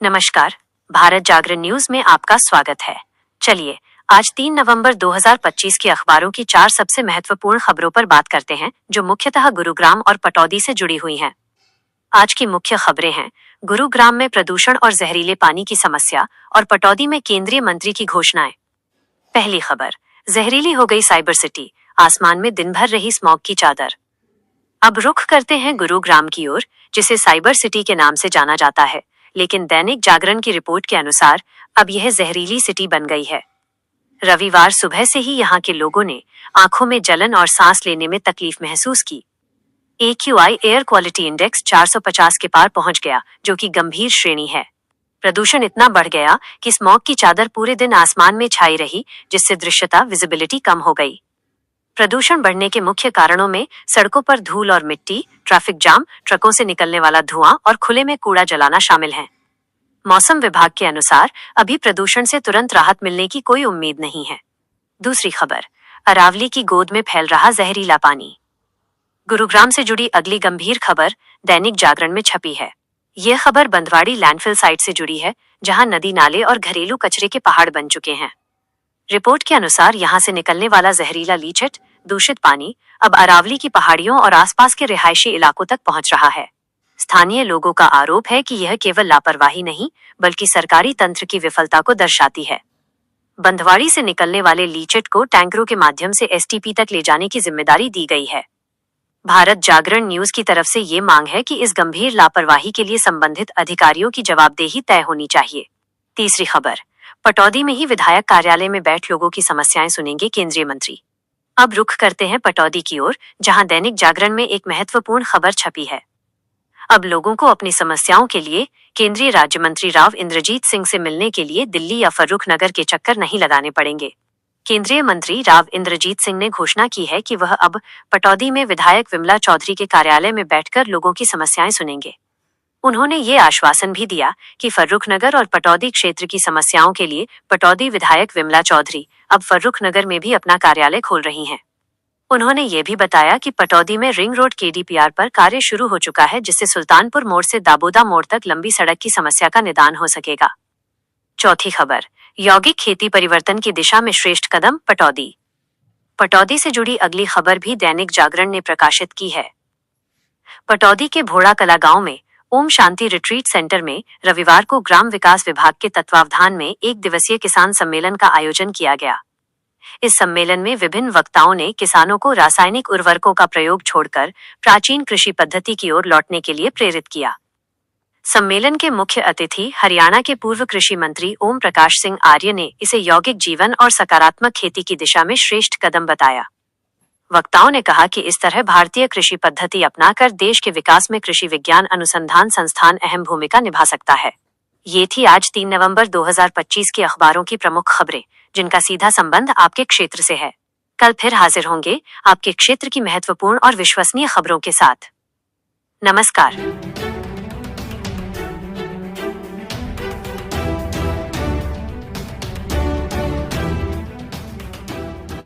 नमस्कार, भारत जागरण न्यूज में आपका स्वागत है। चलिए आज 3 नवंबर 2025 की अखबारों की 4 सबसे महत्वपूर्ण खबरों पर बात करते हैं जो मुख्यतः गुरुग्राम और पटौदी से जुड़ी हुई हैं। आज की मुख्य खबरें हैं गुरुग्राम में प्रदूषण और जहरीले पानी की समस्या और पटौदी में केंद्रीय मंत्री की घोषणाएं। पहली खबर, जहरीली हो गई साइबर सिटी, आसमान में दिन भर रही स्मॉग की चादर। अब रुख करते हैं गुरुग्राम की ओर, जिसे साइबर सिटी के नाम से जाना जाता है, लेकिन दैनिक जागरण की रिपोर्ट के अनुसार अब यह जहरीली सिटी बन गई है। रविवार सुबह से ही यहाँ के लोगों ने आंखों में जलन और सांस लेने में तकलीफ महसूस की। AQI एयर क्वालिटी इंडेक्स 450 के पार पहुंच गया, जो कि गंभीर श्रेणी है। प्रदूषण इतना बढ़ गया कि स्मॉग की चादर पूरे दिन आसमान में छाई रही, जिससे दृश्यता विजिबिलिटी कम हो गई। प्रदूषण बढ़ने के मुख्य कारणों में सड़कों पर धूल और मिट्टी, ट्रैफिक जाम, ट्रकों से निकलने वाला धुआं और खुले में कूड़ा जलाना शामिल हैं। मौसम विभाग के अनुसार अभी प्रदूषण से तुरंत राहत मिलने की कोई उम्मीद नहीं है। दूसरी खबर, अरावली की गोद में फैल रहा जहरीला पानी। गुरुग्राम से जुड़ी अगली गंभीर खबर दैनिक जागरण में छपी है। यह खबर बंदवाड़ी लैंडफिल साइट से जुड़ी है, जहां नदी नाले और घरेलू कचरे के पहाड़ बन चुके हैं। रिपोर्ट के अनुसार यहां से निकलने वाला जहरीला लीचट, दूषित पानी अब अरावली की पहाड़ियों और आसपास के रिहायशी इलाकों तक पहुंच रहा है। स्थानीय लोगों का आरोप है कि यह केवल लापरवाही नहीं, बल्कि सरकारी तंत्र की विफलता को दर्शाती है। बंदवाड़ी से निकलने वाले लीचट को टैंकरों के माध्यम से STP तक ले जाने की जिम्मेदारी दी गई है। भारत जागरण न्यूज की तरफ से ये मांग है कि इस गंभीर लापरवाही के लिए संबंधित अधिकारियों की जवाबदेही तय होनी चाहिए। तीसरी खबर, पटौदी में ही विधायक कार्यालय में बैठ लोगों की समस्याएं सुनेंगे केंद्रीय मंत्री। अब रुख करते हैं पटौदी की ओर, जहां दैनिक जागरण में एक महत्वपूर्ण खबर छपी है। अब लोगों को अपनी समस्याओं के लिए केंद्रीय राज्य मंत्री राव इंद्रजीत सिंह से मिलने के लिए दिल्ली या फर्रुखनगर के चक्कर नहीं लगाने पड़ेंगे। केंद्रीय मंत्री राव इंद्रजीत सिंह ने घोषणा की है कि वह अब पटौदी में विधायक विमला चौधरी के कार्यालय में बैठकर लोगों की समस्याएं सुनेंगे। उन्होंने ये आश्वासन भी दिया कि फर्रुखनगर और पटौदी क्षेत्र की समस्याओं के लिए पटौदी विधायक विमला चौधरी अब फर्रुखनगर में भी अपना कार्यालय खोल रही हैं। उन्होंने ये भी बताया कि पटौदी में रिंग रोड KDPR पर कार्य शुरू हो चुका है, जिससे सुल्तानपुर मोड़ से दाबोदा मोड़ तक लंबी सड़क की समस्या का निदान हो सकेगा। चौथी खबर, यौगिक खेती परिवर्तन की दिशा में श्रेष्ठ कदम, पटौदी। पटौदी से जुड़ी अगली खबर भी दैनिक जागरण ने प्रकाशित की है। पटौदी के भोड़ा कला गांव में ओम शांति रिट्रीट सेंटर में रविवार को ग्राम विकास विभाग के तत्वावधान में 1 दिवसीय किसान सम्मेलन का आयोजन किया गया। इस सम्मेलन में विभिन्न वक्ताओं ने किसानों को रासायनिक उर्वरकों का प्रयोग छोड़कर प्राचीन कृषि पद्धति की ओर लौटने के लिए प्रेरित किया। सम्मेलन के मुख्य अतिथि हरियाणा के पूर्व कृषि मंत्री ओम प्रकाश सिंह आर्य ने इसे यौगिक जीवन और सकारात्मक खेती की दिशा में श्रेष्ठ कदम बताया। वक्ताओं ने कहा कि इस तरह भारतीय कृषि पद्धति अपनाकर देश के विकास में कृषि विज्ञान अनुसंधान संस्थान अहम भूमिका निभा सकता है। ये थी आज 3 नवंबर 2025 की अखबारों की प्रमुख खबरें, जिनका सीधा संबंध आपके क्षेत्र से है। कल फिर हाजिर होंगे आपके क्षेत्र की महत्वपूर्ण और विश्वसनीय खबरों के साथ। नमस्कार।